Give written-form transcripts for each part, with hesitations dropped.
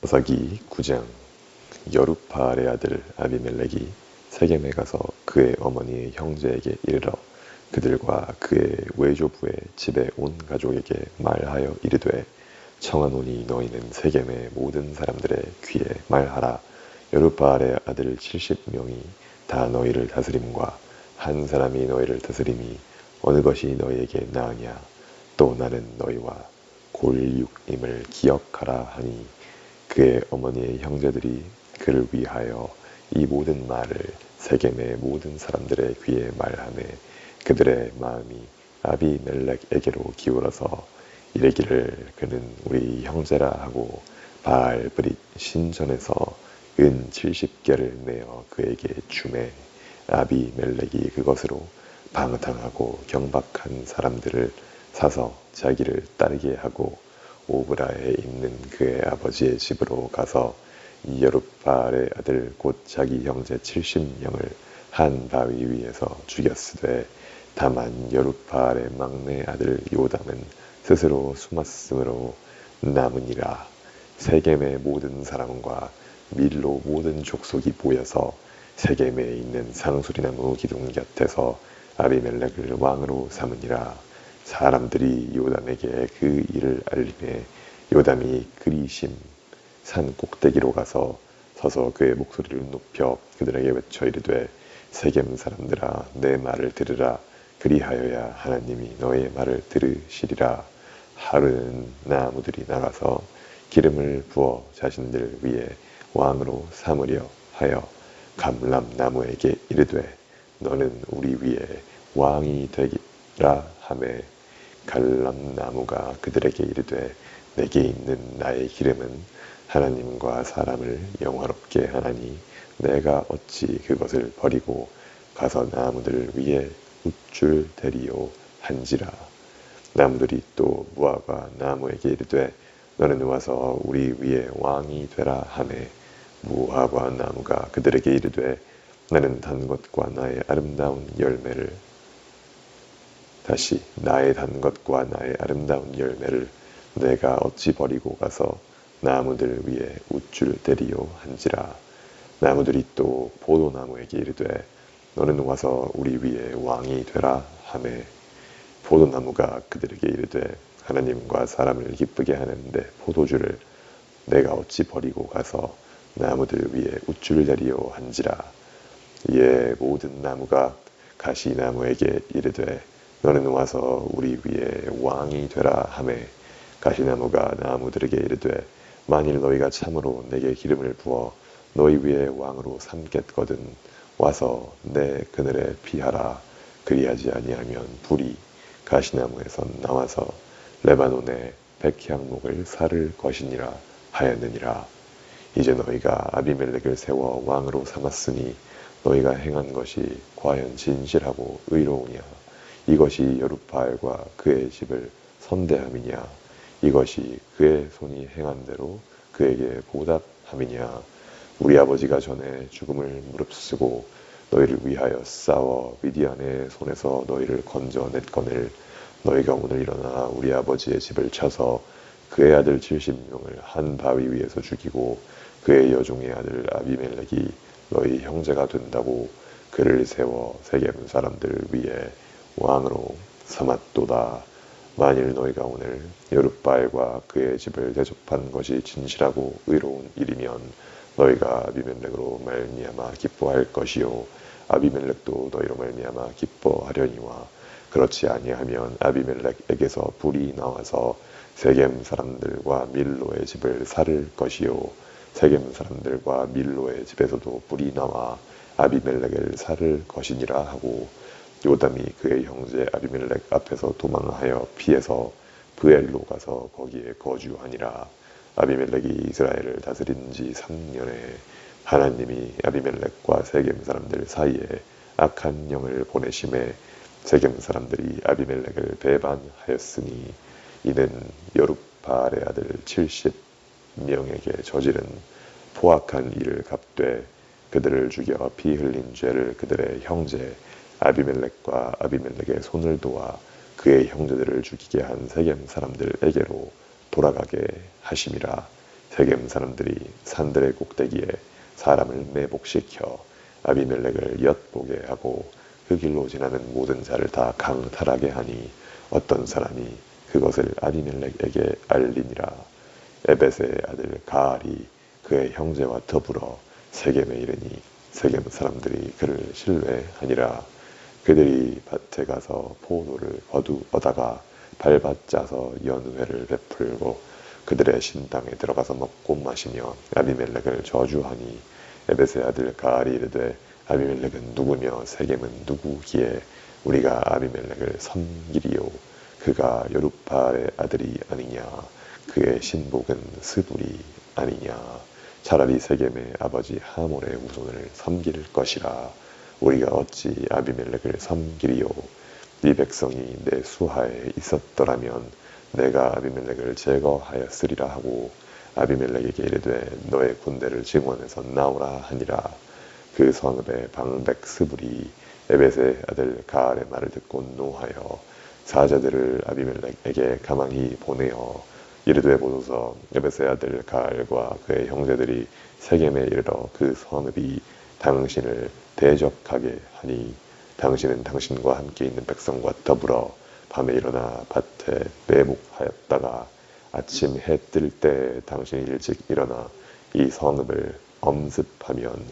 사사기 9장. 여룹바알의 아들 아비멜렉이 세겜에 가서 그의 어머니의 형제에게 이르러 그들과 그의 외조부의 집에 온 가족에게 말하여 이르되, 청하노니 너희는 세겜의 모든 사람들의 귀에 말하라. 여룹바알의 아들 70명이 다 너희를 다스림과 한 사람이 너희를 다스림이 어느 것이 너희에게 나으냐. 또 나는 너희와 골육임을 기억하라 하니, 그의 어머니의 형제들이 그를 위하여 이 모든 말을 세겜의 모든 사람들의 귀에 말하매 그들의 마음이 아비멜렉에게로 기울어서 이르기를, 그는 우리 형제라 하고 바알 브릿 신전에서 은 70개를 내어 그에게 주매, 아비멜렉이 그것으로 방탕하고 경박한 사람들을 사서 자기를 따르게 하고 오브라에 있는 그의 아버지의 집으로 가서 여룹바알의 아들 곧 자기 형제 70명을 한 바위 위에서 죽였으되, 다만 여룹바알의 막내 아들 요담은 스스로 숨었으므로 남으니라. 세겜의 모든 사람과 밀로 모든 족속이 모여서 세겜에 있는 상수리나무 기둥 곁에서 아비멜렉을 왕으로 삼으니라. 사람들이 요담에게 그 일을 알림해 요담이 그리심 산 꼭대기로 가서 서서 그의 목소리를 높여 그들에게 외쳐 이르되, 세겜 사람들아, 내 말을 들으라. 그리하여야 하나님이 너의 말을 들으시리라. 하루는 나무들이 나가서 기름을 부어 자신들 위에 왕으로 삼으려 하여 감람나무에게 이르되, 너는 우리 위에 왕이 되기라 하매, 갈람나무가 그들에게 이르되, 내게 있는 나의 기름은 하나님과 사람을 영화롭게 하나니 내가 어찌 그것을 버리고 가서 나무들 위에 우쭐 대리요 한지라. 나무들이 또 무화과 나무에게 이르되, 너는 와서 우리 위에 왕이 되라 하매, 무화과 나무가 그들에게 이르되, 나는 단 것과 나의 아름다운 열매를 내가 어찌 버리고 가서 나무들 위에 우쭐 대리요 한지라. 나무들이 또 포도나무에게 이르되, 너는 와서 우리 위에 왕이 되라 하매, 포도나무가 그들에게 이르되, 하나님과 사람을 기쁘게 하는데 포도주를 내가 어찌 버리고 가서 나무들 위에 우쭐 대리요 한지라. 이에 모든 나무가 가시나무에게 이르되, 너는 와서 우리 위에 왕이 되라 하매, 가시나무가 나무들에게 이르되, 만일 너희가 참으로 내게 기름을 부어 너희 위에 왕으로 삼겠거든 와서 내 그늘에 피하라. 그리하지 아니하면 불이 가시나무에서 나와서 레바논의 백향목을 사를 것이니라 하였느니라. 이제 너희가 아비멜렉을 세워 왕으로 삼았으니 너희가 행한 것이 과연 진실하고 의로우냐. 이것이 여룹바알과 그의 집을 선대함이냐. 이것이 그의 손이 행한 대로 그에게 보답함이냐. 우리 아버지가 전에 죽음을 무릅쓰고 너희를 위하여 싸워 미디안의 손에서 너희를 건져냈거늘 너희가 오늘 일어나 우리 아버지의 집을 쳐서 그의 아들 70명을 한 바위 위에서 죽이고 그의 여종의 아들 아비멜렉이 너희 형제가 된다고 그를 세워 세겜 사람들 위에 왕으로 삼았도다. 만일 너희가 오늘 여룹바알과 그의 집을 대접한 것이 진실하고 의로운 일이면 너희가 아비멜렉으로 말미암아 기뻐할 것이요, 아비멜렉도 너희로 말미암아 기뻐하려니와, 그렇지 아니하면 아비멜렉에게서 불이 나와서 세겜 사람들과 밀로의 집을 살을 것이요, 세겜 사람들과 밀로의 집에서도 불이 나와 아비멜렉을 살을 것이니라 하고, 요담이 그의 형제 아비멜렉 앞에서 도망하여 피해서 브엘로 가서 거기에 거주하니라. 아비멜렉이 이스라엘을 다스린 지 3년에 하나님이 아비멜렉과 세겜 사람들 사이에 악한 영을 보내심에 세겜 사람들이 아비멜렉을 배반하였으니, 이는 여룹바알의 아들 70명에게 저지른 포악한 일을 갚되 그들을 죽여 피 흘린 죄를 그들의 형제 아비멜렉과 아비멜렉의 손을 도와 그의 형제들을 죽이게 한 세겜 사람들에게로 돌아가게 하심이라. 세겜 사람들이 산들의 꼭대기에 사람을 매복시켜 아비멜렉을 엿보게 하고 그 길로 지나는 모든 자를 다 강탈하게 하니 어떤 사람이 그것을 아비멜렉에게 알리니라. 에벳의 아들 가알이 그의 형제와 더불어 세겜에 이르니 세겜 사람들이 그를 신뢰하니라. 그들이 밭에 가서 포도를 얻다가 발밭 짜서 연회를 베풀고 그들의 신당에 들어가서 먹고 마시며 아비멜렉을 저주하니 에벳의 아들 가알이 이르되 아비멜렉은 누구며 세겜은 누구기에 우리가 아비멜렉을 섬기리요. 그가 여룹발의 아들이 아니냐. 그의 신복은 스불이 아니냐. 차라리 세겜의 아버지 하몰의 후손을 섬길 것이라. 우리가 어찌 아비멜렉을 섬기리요. 네 백성이 내 수하에 있었더라면 내가 아비멜렉을 제거하였으리라 하고 아비멜렉에게 이르되 너의 군대를 증원해서 나오라 하니라. 그 성읍의 방백 스불이 에벳의 아들 가알의 말을 듣고 노하여 사자들을 아비멜렉에게 가만히 보내어 이르되 보소서 에벳의 아들 가알과 그의 형제들이 세겜에 이르러 그 성읍이 당신을 대적하게 하니 당신은 당신과 함께 있는 백성과 더불어 밤에 일어나 밭에 매복하였다가 아침 해 뜰 때 당신이 일찍 일어나 이 성읍을 엄습하면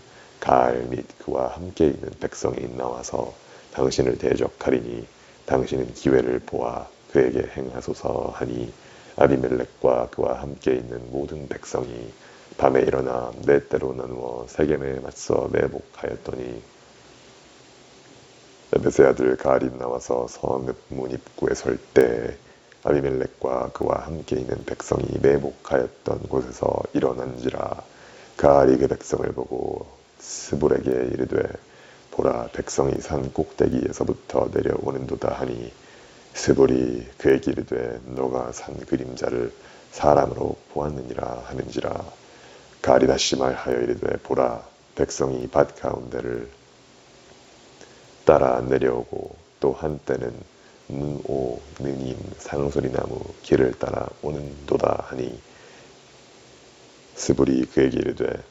가알 및 그와 함께 있는 백성이 나와서 당신을 대적하리니 당신은 기회를 보아 그에게 행하소서 하니 아비멜렉과 그와 함께 있는 모든 백성이 밤에 일어나 네 때로 나누어 세겜에 맞서 매복하였더니 에벳의 아들 가알이 나와서 성읍 문 입구에 설 때 아비멜렉과 그와 함께 있는 백성이 매복하였던 곳에서 일어난지라. 가알이 그 백성을 보고 스불에게 이르되 보라 백성이 산 꼭대기에서부터 내려오는도다 하니 스불이 그에게 이르되 너가 산 그림자를 사람으로 보았느니라 하는지라. 가알이 다시 말하여 이르되 보라 백성이 밭 가운데를 따라 내려오고 또 한때는 문오 느님 상소리나무 길을 따라 오는도다 하니 스불이 그에게 이르되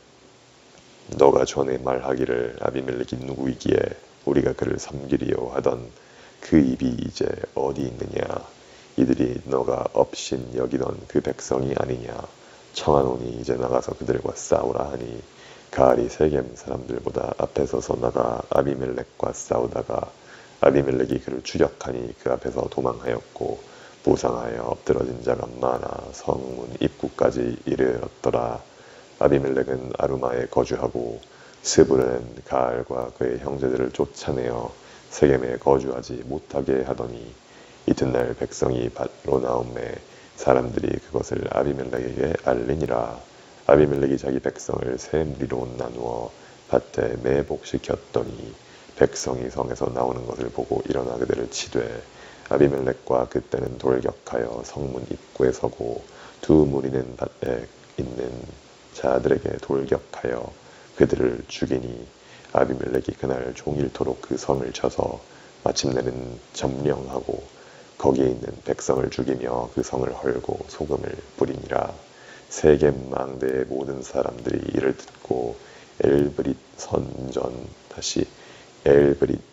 너가 전에 말하기를 아비멜렉이 누구이기에 우리가 그를 섬기리요 하던 그 입이 이제 어디 있느냐. 이들이 너가 업신 여기던 그 백성이 아니냐. 청하노니 이제 나가서 그들과 싸우라 하니 가알이 세겜 사람들보다 앞에 서서 나가 아비멜렉과 싸우다가 아비멜렉이 그를 추격하니 그 앞에서 도망하였고 부상하여 엎드러진 자가 많아 성문 입구까지 이르렀더라. 아비멜렉은 아루마에 거주하고 스불은 가알과 그의 형제들을 쫓아내어 세겜에 거주하지 못하게 하더니 이튿날 백성이 밭으로 나오매 사람들이 그것을 아비멜렉에게 알리니라. 아비멜렉이 자기 백성을 세 무리로 나누어 밭에 매복시켰더니 백성이 성에서 나오는 것을 보고 일어나 그들을 치되 아비멜렉과 그때는 돌격하여 성문 입구에 서고 두 무리는 밭에 있는 자들에게 돌격하여 그들을 죽이니 아비멜렉이 그날 종일토록 그 성을 쳐서 마침내는 점령하고 거기에 있는 백성을 죽이며 그 성을 헐고 소금을 뿌리니라. 세겜 망대의 모든 사람들이 이를 듣고 엘브릿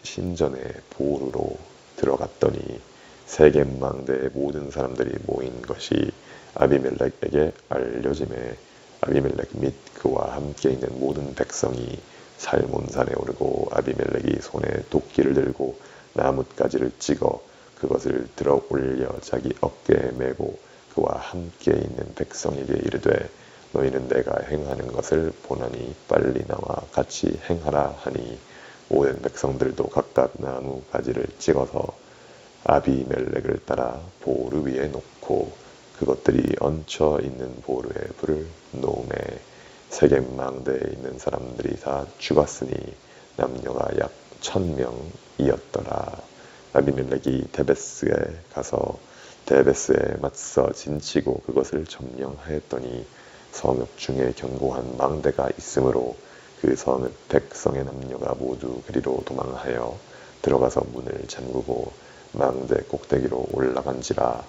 신전의 보루로 들어갔더니 세겜 망대의 모든 사람들이 모인 것이 아비멜렉에게 알려짐에 아비멜렉 및 그와 함께 있는 모든 백성이 살몬산에 오르고 아비멜렉이 손에 도끼를 들고 나뭇가지를 찍어 그것을 들어 올려 자기 어깨에 메고 그와 함께 있는 백성에게 이르되 너희는 내가 행하는 것을 보나니 빨리 나와 같이 행하라 하니 모든 백성들도 각각 나무 가지를 찍어서 아비멜렉을 따라 보루 위에 놓고 그것들이 얹혀 있는 보루에 불을 놓음에 세겜 망대에 있는 사람들이 다 죽었으니 남녀가 약 1000명이었더라. 아비멜렉이 데베스에 가서 데베스에 맞서 진치고 그것을 점령하였더니 성읍 중에 견고한 망대가 있으므로 그 성읍 백성의 남녀가 모두 그리로 도망하여 들어가서 문을 잠그고 망대 꼭대기로 올라간지라.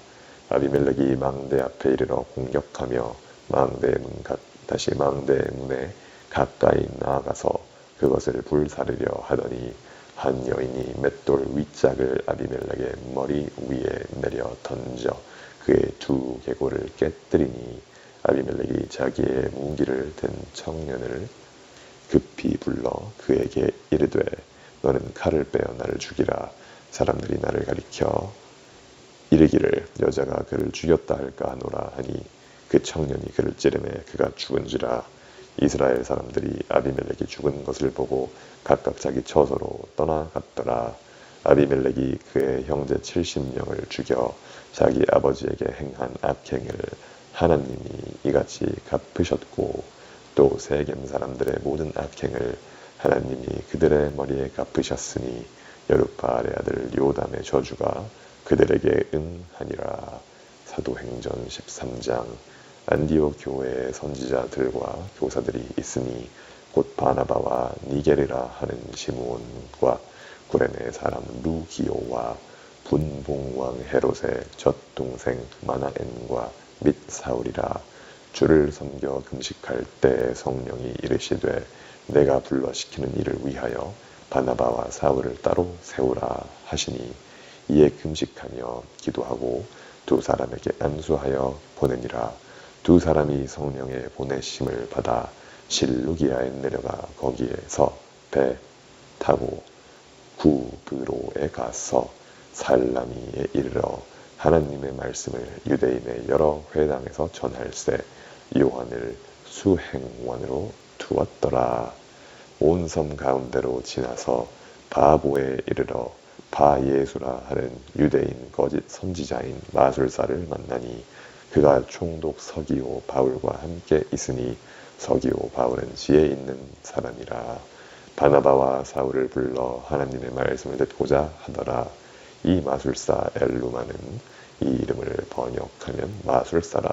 아비멜렉이 망대 앞에 이르러 공격하며 다시 망대의 문에 가까이 나아가서 그것을 불사르려 하더니 한 여인이 맷돌 윗짝을 아비멜렉의 머리 위에 내려 던져 그의 두 계골을 깨뜨리니 아비멜렉이 자기의 무기를 든 청년을 급히 불러 그에게 이르되 너는 칼을 빼어 나를 죽이라. 사람들이 나를 가리켜 이르기를 여자가 그를 죽였다 할까 하노라 하니 그 청년이 그를 찌르매 그가 죽은지라. 이스라엘 사람들이 아비멜렉이 죽은 것을 보고 각각 자기 처소로 떠나갔더라. 아비멜렉이 그의 형제 70명을 죽여 자기 아버지에게 행한 악행을 하나님이 이같이 갚으셨고 또 세겜 사람들의 모든 악행을 하나님이 그들의 머리에 갚으셨으니 여룻바알의 아들 요담의 저주가 그들에게 응하니라. 사도행전 13장. 안디옥 교회의 선지자들과 교사들이 있으니 곧 바나바와 니게르라 하는 시므온과 구레네 사람 루기오와 분봉왕 헤롯의 젖동생 마나엔과 및 사울이라. 주를 섬겨 금식할 때 성령이 이르시되 내가 불러 시키는 일을 위하여 바나바와 사울을 따로 세우라 하시니 이에 금식하며 기도하고 두 사람에게 안수하여 보내니라. 두 사람이 성령의 보내심을 받아 실루기아에 내려가 거기에서 배 타고 구브로에 가서 살라미에 이르러 하나님의 말씀을 유대인의 여러 회당에서 전할세 요한을 수행원으로 두었더라. 온 섬 가운데로 지나서 바보에 이르러 바예수라 하는 유대인 거짓 선지자인 마술사를 만나니 그가 총독 서기오 바울과 함께 있으니 서기오 바울은 지혜 있는 사람이라. 바나바와 사울을 불러 하나님의 말씀을 듣고자 하더라. 이 마술사 엘루마는 이 이름을 번역하면 마술사라.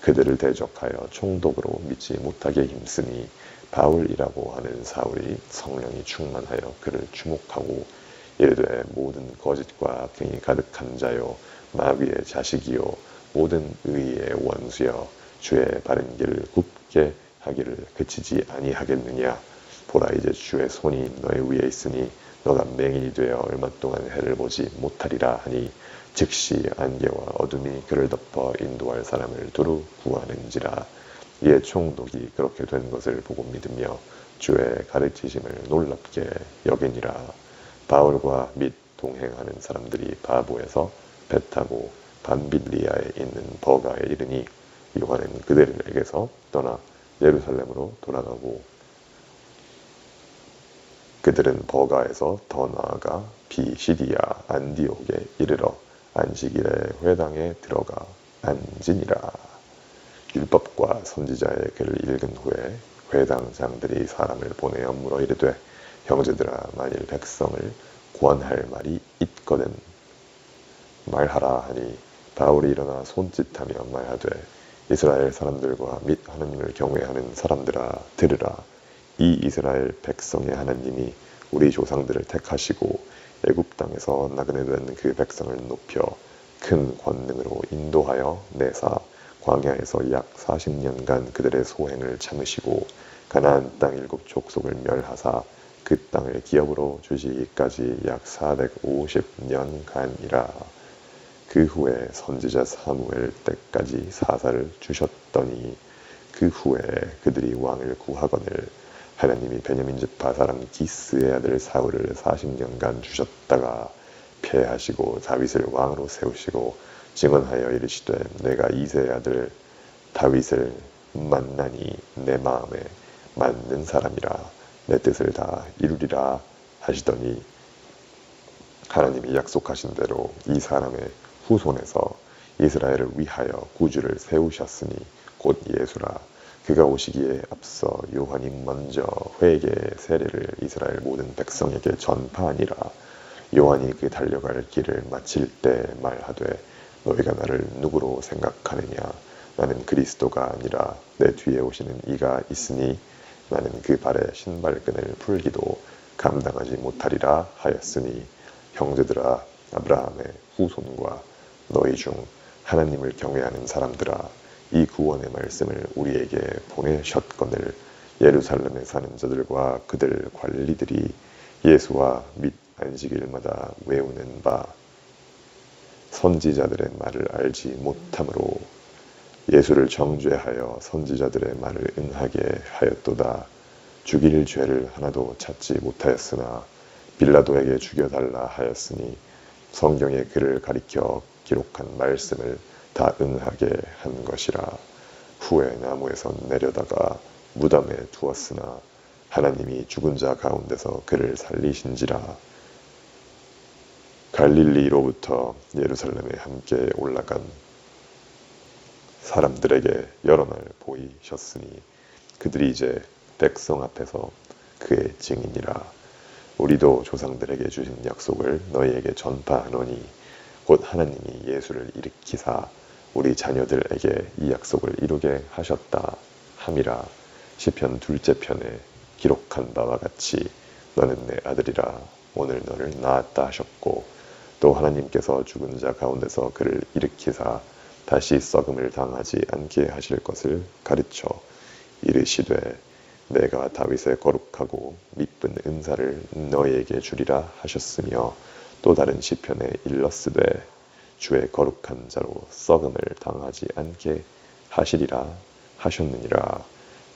그들을 대적하여 총독으로 믿지 못하게 힘쓰니 바울이라고 하는 사울이 성령이 충만하여 그를 주목하고 이르되 모든 거짓과 악행이 가득한 자요 마귀의 자식이요 모든 의의 원수여 주의 바른 길을 굽게 하기를 그치지 아니하겠느냐. 보라 이제 주의 손이 너의 위에 있으니 너가 맹인이 되어 얼마 동안 해를 보지 못하리라 하니 즉시 안개와 어둠이 그를 덮어 인도할 사람을 두루 구하는지라. 이에 총독이 그렇게 된 것을 보고 믿으며 주의 가르치심을 놀랍게 여기니라. 바울과 및 동행하는 사람들이 바보에서 배 타고 밤빌리아에 있는 버가에 이르니 요한은 그들에게서 떠나 예루살렘으로 돌아가고 그들은 버가에서 더 나아가 비시디아 안디옥에 이르러 안식일에 회당에 들어가 앉으니라. 율법과 선지자의 글을 읽은 후에 회당장들이 사람을 보내어 물어 이르되 형제들아 만일 백성을 권할 말이 있거든 말하라 하니 바울이 일어나 손짓하며 말하되 이스라엘 사람들과 및 하나님을 경외하는 사람들아 들으라. 이 이스라엘 백성의 하나님이 우리 조상들을 택하시고 애굽 땅에서 나그네 된 그 백성을 높여 큰 권능으로 인도하여 내사 광야에서 약 40년간 그들의 소행을 참으시고 가나안 땅 7 족속을 멸하사 그 땅을 기업으로 주시기까지 약 450년간이라. 그 후에 선지자 사무엘 때까지 사사를 주셨더니 그 후에 그들이 왕을 구하거늘 하나님이 베냐민 지파 사람 기스의 아들 사울을 40년간 주셨다가 패하시고 다윗을 왕으로 세우시고 증언하여 이르시되 내가 이새의 아들 다윗을 만나니 내 마음에 맞는 사람이라 내 뜻을 다 이루리라 하시더니 하나님이 약속하신 대로 이 사람의 후손에서 이스라엘을 위하여 구주를 세우셨으니 곧 예수라. 그가 오시기에 앞서 요한이 먼저 회개의 세례를 이스라엘 모든 백성에게 전파하니라. 요한이 그 달려갈 길을 마칠 때 말하되 너희가 나를 누구로 생각하느냐. 나는 그리스도가 아니라 내 뒤에 오시는 이가 있으니 나는 그 발의 신발끈을 풀기도 감당하지 못하리라 하였으니 형제들아 아브라함의 후손과 너희 중 하나님을 경외하는 사람들아 이 구원의 말씀을 우리에게 보내셨거늘 예루살렘에 사는 자들과 그들 관리들이 예수와 및 안식일마다 외우는 바 선지자들의 말을 알지 못하므로 예수를 정죄하여 선지자들의 말을 응하게 하였도다. 죽일 죄를 하나도 찾지 못하였으나 빌라도에게 죽여달라 하였으니 성경에 그를 가리켜 기록한 말씀을 다 응하게 한 것이라. 후에 나무에서 내려다가 무덤에 두었으나 하나님이 죽은 자 가운데서 그를 살리신지라. 갈릴리로부터 예루살렘에 함께 올라간 사람들에게 여러 날 보이셨으니 그들이 이제 백성 앞에서 그의 증인이라. 우리도 조상들에게 주신 약속을 너희에게 전파하노니 곧 하나님이 예수를 일으키사 우리 자녀들에게 이 약속을 이루게 하셨다 함이라. 시편 2째 편에 기록한 바와 같이 너는 내 아들이라 오늘 너를 낳았다 하셨고 또 하나님께서 죽은 자 가운데서 그를 일으키사 다시 썩음을 당하지 않게 하실 것을 가르쳐 이르시되 내가 다윗의 거룩하고 미쁜 은사를 너희에게 주리라 하셨으며 또 다른 시편에 일렀으되 주의 거룩한 자로 썩음을 당하지 않게 하시리라 하셨느니라.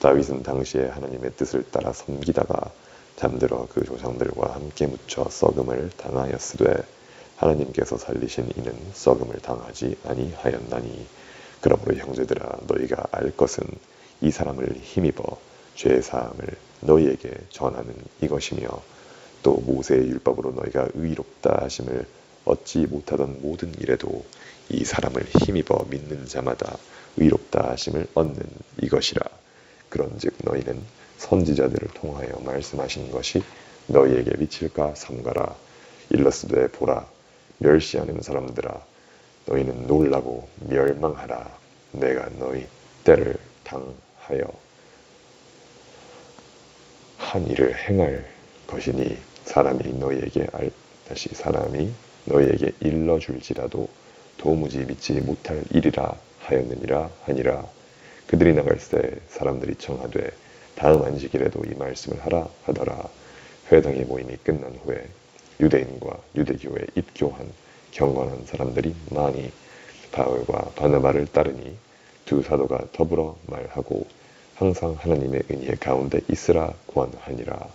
다윗은 당시에 하나님의 뜻을 따라 섬기다가 잠들어 그 조상들과 함께 묻혀 썩음을 당하였으되 하나님께서 살리신 이는 썩음을 당하지 아니하였나니 그러므로 형제들아 너희가 알 것은 이 사람을 힘입어 죄 사함을 너희에게 전하는 이것이며 또 모세의 율법으로 너희가 의롭다 하심을 얻지 못하던 모든 일에도 이 사람을 힘입어 믿는 자마다 의롭다 하심을 얻는 이것이라. 그런즉 너희는 선지자들을 통하여 말씀하신 것이 너희에게 미칠까 삼가라. 일러스되 보라 멸시하는 사람들아 너희는 놀라고 멸망하라. 내가 너희 때를 당하여 한 일을 행할 것이니 사람이 너희에게 일러줄지라도 도무지 믿지 못할 일이라 하였느니라 하니라. 그들이 나갈새 사람들이 청하되 다음 안식일에도 이 말씀을 하라 하더라. 회당의 모임이 끝난 후에 유대인과 유대교에 입교한 경건한 사람들이 많이 바울과 바나바를 따르니 두 사도가 더불어 말하고 항상 하나님의 은혜 가운데 있으라 권하니라.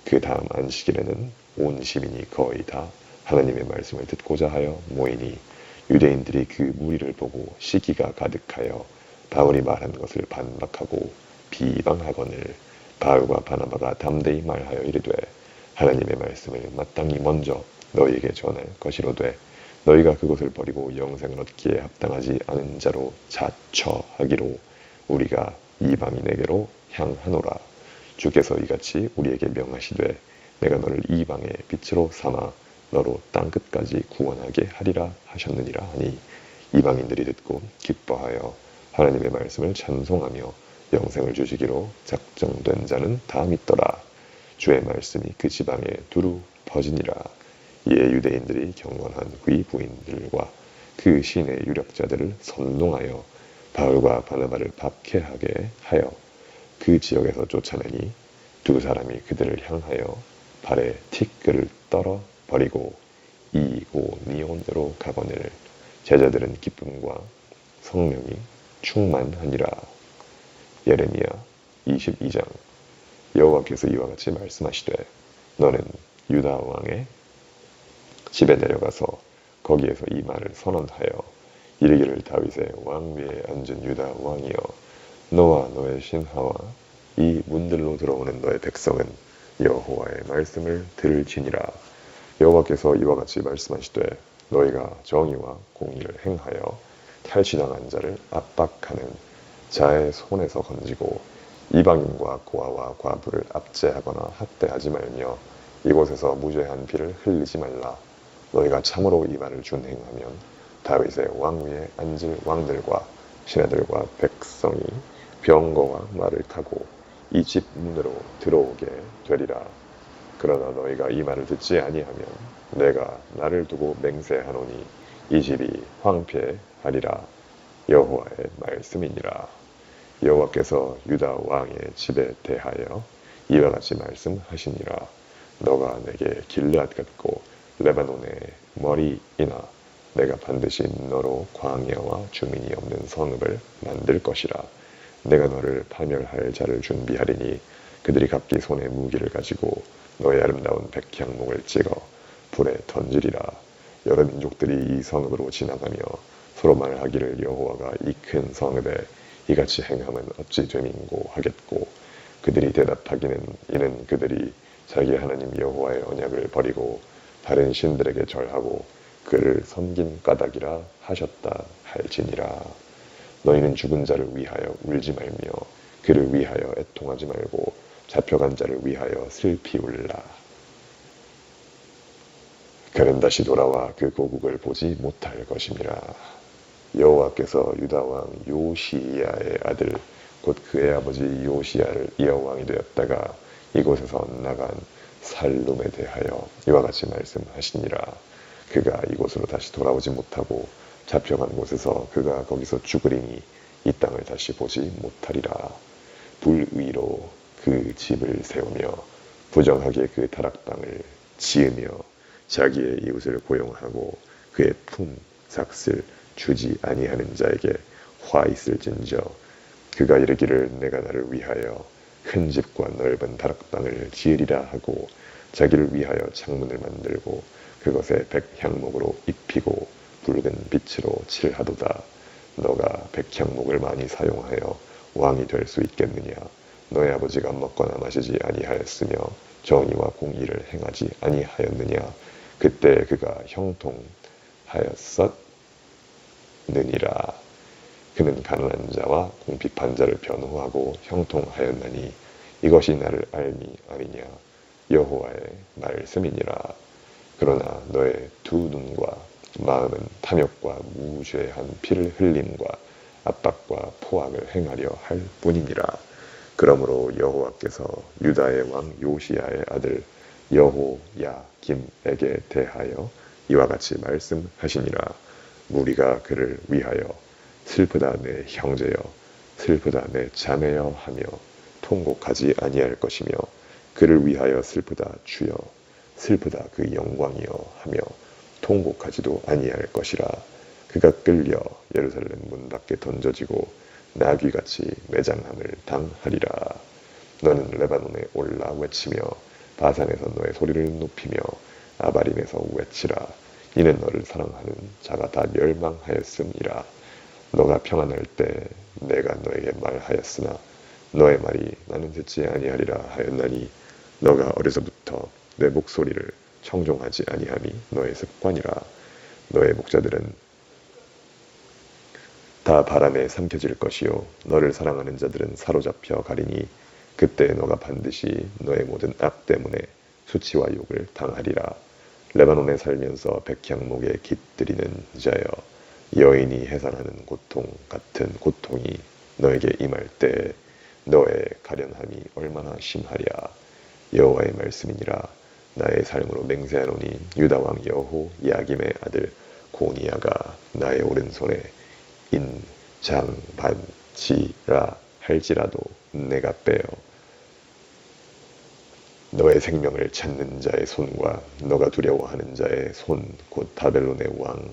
그 다음 안식일에는 온 시민이 거의 다 하나님의 말씀을 듣고자 하여 모이니 유대인들이 그 무리를 보고 시기가 가득하여 바울이 말한 것을 반박하고 비방하거늘 바울과 바나바가 담대히 말하여 이르되 하나님의 말씀을 마땅히 먼저 너희에게 전할 것이로되 너희가 그것을 버리고 영생을 얻기에 합당하지 않은 자로 자처하기로 우리가 이방인에게로 향하노라. 주께서 이같이 우리에게 명하시되 내가 너를 이방의 빛으로 삼아 너로 땅끝까지 구원하게 하리라 하셨느니라 하니 이방인들이 듣고 기뻐하여 하나님의 말씀을 찬송하며 영생을 주시기로 작정된 자는 다 믿더라. 주의 말씀이 그 지방에 두루 퍼지니라. 이에 유대인들이 경건한 귀 부인들과 그 시인의 유력자들을 선동하여 바울과 바나바를 박해하게 하여 그 지역에서 쫓아내니 두 사람이 그들을 향하여 발에 티끌을 떨어 버리고 이고니온으로 가거늘 제자들은 기쁨과 성령이 충만하니라. 예레미야 22장. 여호와께서 이와 같이 말씀하시되 너는 유다 왕의 집에 내려가서 거기에서 이 말을 선언하여 이르기를 다윗의 왕위에 앉은 유다 왕이여 너와 너의 신하와 이 문들로 들어오는 너의 백성은 여호와의 말씀을 들을지니라. 여호와께서 이와 같이 말씀하시되 너희가 정의와 공의를 행하여 탈취당한 자를 압박하는 자의 손에서 건지고 이방인과 고아와 과부를 압제하거나 학대하지 말며 이곳에서 무죄한 피를 흘리지 말라. 너희가 참으로 이 말을 준행하면 다윗의 왕위에 앉을 왕들과 신하들과 백성이 병거와 말을 타고 이 집 문으로 들어오게 되리라. 그러나 너희가 이 말을 듣지 아니하면 내가 나를 두고 맹세하노니 이 집이 황폐하리라. 여호와의 말씀이니라. 여호와께서 유다 왕의 집에 대하여 이와 같이 말씀하시니라. 너가 내게 길르앗 같고 레바논의 머리이나 내가 반드시 너로 광야와 주민이 없는 성읍을 만들 것이라. 내가 너를 파멸할 자를 준비하리니 그들이 각기 손에 무기를 가지고 너의 아름다운 백향목을 찍어 불에 던지리라. 여러 민족들이 이 성읍으로 지나가며 서로 말하기를 여호와가 이 큰 성읍에 이같이 행함은 어찌 됨인고 하겠고, 그들이 대답하기는 이는 그들이 자기 하나님 여호와의 언약을 버리고 다른 신들에게 절하고 그를 섬긴 까닭이라 하셨다 할지니라. 너희는 죽은 자를 위하여 울지 말며 그를 위하여 애통하지 말고 잡혀간 자를 위하여 슬피 울라. 그는 다시 돌아와 그 고국을 보지 못할 것임이라. 여호와께서 유다 왕 요시야의 아들 곧 그의 아버지 요시야를 이어 왕이 되었다가 이곳에서 나간 살룸에 대하여 이와 같이 말씀하시니라. 그가 이곳으로 다시 돌아오지 못하고 잡혀간 곳에서 그가 거기서 죽으리니 이 땅을 다시 보지 못하리라. 불 위로 그 집을 세우며 부정하게 그 다락방을 지으며 자기의 이웃을 고용하고 그의 품삯을 주지 아니하는 자에게 화 있을진저 그가 이르기를 내가 나를 위하여 큰 집과 넓은 다락방을 지으리라 하고 자기를 위하여 창문을 만들고 그것에 백향목으로 입히고 붉은 빛으로 칠하도다. 너가 백향목을 많이 사용하여 왕이 될 수 있겠느냐? 너의 아버지가 먹거나 마시지 아니하였으며 정의와 공의를 행하지 아니하였느냐? 그때 그가 형통하였었느니라. 그는 가난한 자와 궁핍한 자를 변호하고 형통하였나니 이것이 나를 알미 아니냐? 여호와의 말씀이니라. 그러나 너의 두 눈과 마음은 탐욕과 무죄한 피를 흘림과 압박과 포악을 행하려 할 뿐이니라. 그러므로 여호와께서 유다의 왕 요시야의 아들 여호야김에게 대하여 이와 같이 말씀하시니라. 무리가 그를 위하여 슬프다 내 형제여 슬프다 내 자매여 하며 통곡하지 아니할 것이며 그를 위하여 슬프다 주여 슬프다 그 영광이여 하며 통곡하지도 아니할 것이라. 그가 끌려 예루살렘 문 밖에 던져지고 나귀같이 매장함을 당하리라. 너는 레바논에 올라 외치며 바산에서 너의 소리를 높이며 아바림에서 외치라. 이는 너를 사랑하는 자가 다 멸망하였음이라. 너가 평안할 때 내가 너에게 말하였으나 너의 말이 나는 듣지 아니하리라 하였나니 너가 어려서부터 내 목소리를 청종하지 아니함이 너의 습관이라. 너의 목자들은 다 바람에 삼켜질 것이요 너를 사랑하는 자들은 사로잡혀 가리니 그때 너가 반드시 너의 모든 악 때문에 수치와 욕을 당하리라. 레바논에 살면서 백향목에 깃들이는 자여 여인이 해산하는 고통 같은 고통이 너에게 임할 때 너의 가련함이 얼마나 심하랴. 여호와의 말씀이니라. 나의 삶으로 맹세하노니 유다 왕 여호야김의 아들 고니야가 나의 오른손에 인장반지라 할지라도 내가 빼어 너의 생명을 찾는 자의 손과 너가 두려워하는 자의 손 곧 바벨론의 왕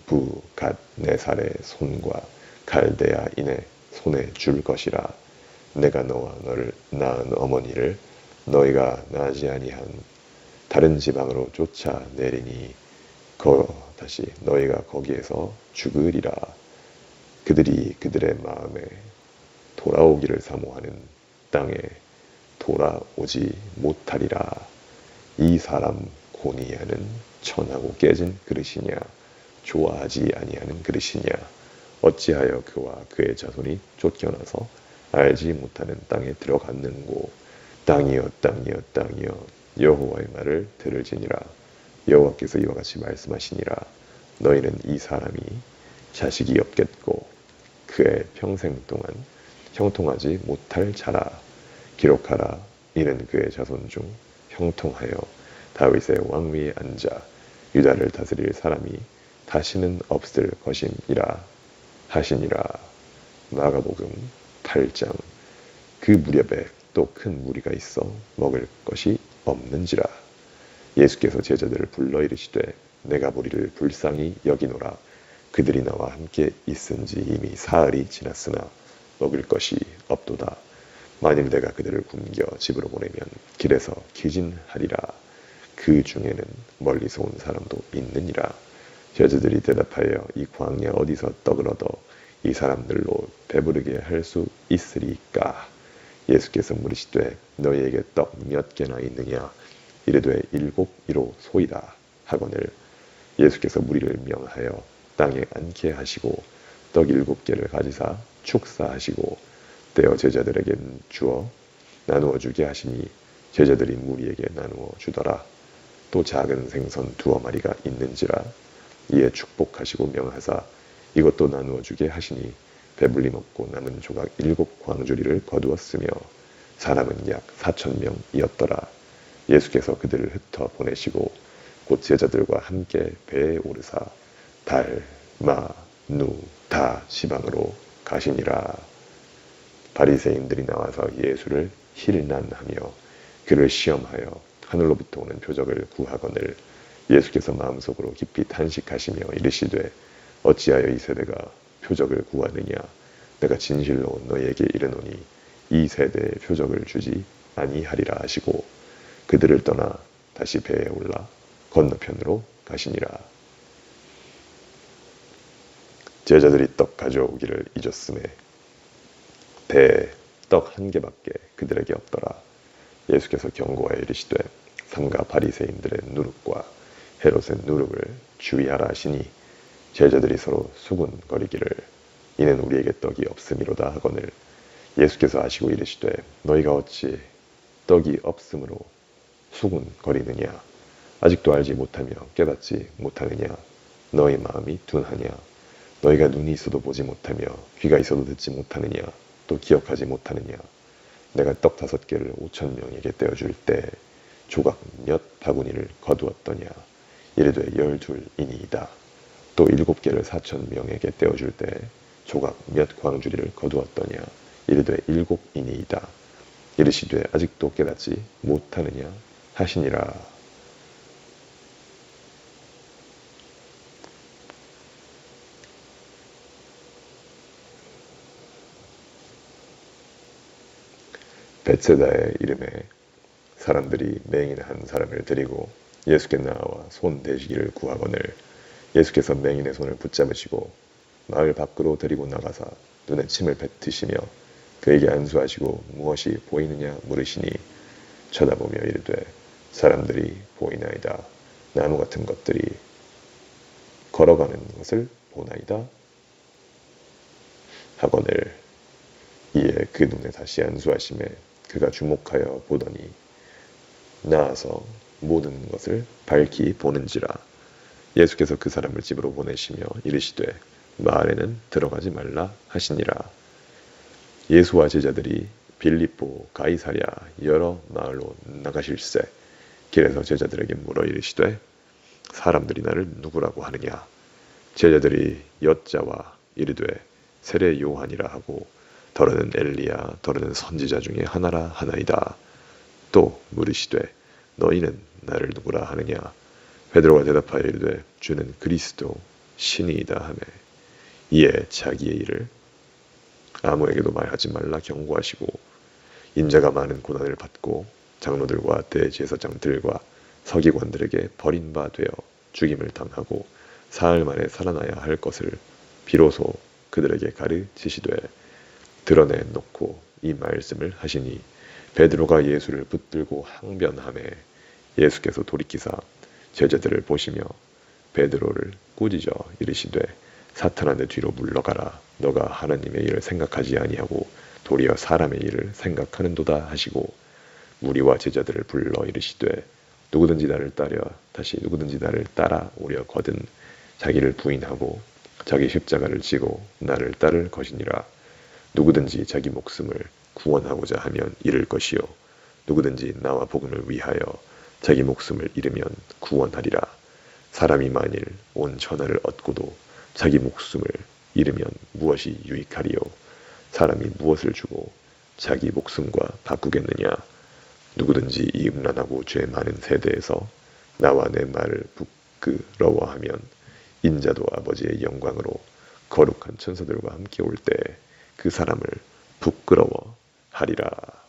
느부갓네살의 손과 갈대아인의 손에 줄 것이라. 내가 너와 너를 낳은 어머니를 너희가 낳지 아니한 다른 지방으로 쫓아내리니 다시 너희가 거기에서 죽으리라. 그들이 그들의 마음에 돌아오기를 사모하는 땅에 돌아오지 못하리라. 이 사람 고니야는 천하고 깨진 그릇이냐 좋아하지 아니하는 그릇이냐 어찌하여 그와 그의 자손이 쫓겨나서 알지 못하는 땅에 들어갔는고. 땅이여 땅이여 땅이여 여호와의 말을 들을지니라. 여호와께서 이와 같이 말씀하시니라. 너희는 이 사람이 자식이 없겠고 그의 평생 동안 형통하지 못할 자라. 기록하라. 이는 그의 자손 중 형통하여 다윗의 왕위에 앉아 유다를 다스릴 사람이 다시는 없을 것임이라. 하시니라. 마가복음 8장. 그 무렵에 또 큰 무리가 있어 먹을 것이 없는지라. 예수께서 제자들을 불러 이르시되 내가 보리를 불쌍히 여기노라. 그들이 나와 함께 있은지 이미 사흘이 지났으나 먹을 것이 없도다. 만일 내가 그들을 굶겨 집으로 보내면 길에서 기진하리라. 그 중에는 멀리서 온 사람도 있느니라. 제자들이 대답하여 이 광야 어디서 떡을 얻어 이 사람들로 배부르게 할 수 있으리까? 예수께서 물으시되 너희에게 떡 몇 개나 있느냐? 이르되 7이로 소이다 하거늘. 예수께서 무리를 명하여 땅에 앉게 하시고 떡 7개를 가지사 축사하시고 떼어 제자들에게 주어 나누어 주게 하시니 제자들이 무리에게 나누어 주더라. 또 작은 생선 2마리가 있는지라. 이에 축복하시고 명하사 이것도 나누어 주게 하시니 배불리 먹고 남은 조각 7광주리를 거두었으며 사람은 약 4,000명이었더라. 예수께서 그들을 흩어 보내시고 곧 제자들과 함께 배에 오르사 달, 마, 누, 다 시방으로 가시니라. 바리새인들이 나와서 예수를 힐난하며 그를 시험하여 하늘로부터 오는 표적을 구하거늘. 예수께서 마음속으로 깊이 탄식하시며 이르시되 어찌하여 이 세대가 표적을 구하느냐? 내가 진실로 너희에게 이르노니 이 세대에 표적을 주지 아니하리라 하시고 그들을 떠나 다시 배에 올라 건너편으로 가시니라. 제자들이 떡 가져오기를 잊었음에 배에 떡 1개밖에 그들에게 없더라. 예수께서 경고하여 이르시되 삼가 바리새인들의 누룩과 헤롯의 누룩을 주의하라 하시니 제자들이 서로 수군거리기를 이는 우리에게 떡이 없음이로다 하거늘. 예수께서 아시고 이르시되 너희가 어찌 떡이 없음으로 수군거리느냐? 아직도 알지 못하며 깨닫지 못하느냐? 너희 마음이 둔하냐? 너희가 눈이 있어도 보지 못하며 귀가 있어도 듣지 못하느냐? 또 기억하지 못하느냐? 내가 떡 5개를 5,000명에게 떼어줄 때 조각 몇 바구니를 거두었더냐? 이르되 12이니이다. 또 7개를 4,000명에게 떼어줄 때 조각 몇 광주리를 거두었더냐? 이르되 7이니이다. 이르시되 아직도 깨닫지 못하느냐 하시니라. 벳세다의 이름에 사람들이 맹인 한 사람을 데리고 예수께 나와 손 대시기를 구하거늘. 예수께서 맹인의 손을 붙잡으시고 마을 밖으로 데리고 나가사 눈에 침을 뱉으시며 그에게 안수하시고 무엇이 보이느냐 물으시니 쳐다보며 이르되 사람들이 보이나이다. 나무 같은 것들이 걸어가는 것을 보나이다 하거늘. 이에 그 눈에 다시 안수하심에 그가 주목하여 보더니 나아서 모든 것을 밝히 보는지라. 예수께서 그 사람을 집으로 보내시며 이르시되 마을에는 들어가지 말라 하시니라. 예수와 제자들이 빌립보 가이사랴 여러 마을로 나가실새 길에서 제자들에게 물어 이르시되 사람들이 나를 누구라고 하느냐? 제자들이 여짜와 이르되 세례 요한이라 하고 더러는 엘리야 더러는 선지자 중에 하나라 하나이다. 또 물으시되 너희는 나를 누구라 하느냐? 베드로가 대답하여 이르되 주는 그리스도 신이이다 하매 이에 자기의 일을 아무에게도 말하지 말라 경고하시고 인자가 많은 고난을 받고 장로들과 대제사장들과 서기관들에게 버린 바 되어 죽임을 당하고 사흘 만에 살아나야 할 것을 비로소 그들에게 가르치시되 드러내 놓고 이 말씀을 하시니 베드로가 예수를 붙들고 항변하매 예수께서 돌이키사 제자들을 보시며 베드로를 꾸짖어 이르시되 사탄아 내 뒤로 물러가라. 너가 하나님의 일을 생각하지 아니하고 도리어 사람의 일을 생각하는도다 하시고 무리와 제자들을 불러 이르시되 누구든지 나를 따려 다시 누구든지 나를 따라오려거든 자기를 부인하고 자기 십자가를 지고 나를 따를 것이니라. 누구든지 자기 목숨을 구원하고자 하면 잃을 것이요 누구든지 나와 복음을 위하여 자기 목숨을 잃으면 구원하리라. 사람이 만일 온 천하를 얻고도 자기 목숨을 잃으면 무엇이 유익하리요? 사람이 무엇을 주고 자기 목숨과 바꾸겠느냐? 누구든지 이 음란하고 죄 많은 세대에서 나와 내 말을 부끄러워하면 인자도 아버지의 영광으로 거룩한 천사들과 함께 올 때 그 사람을 부끄러워하리라.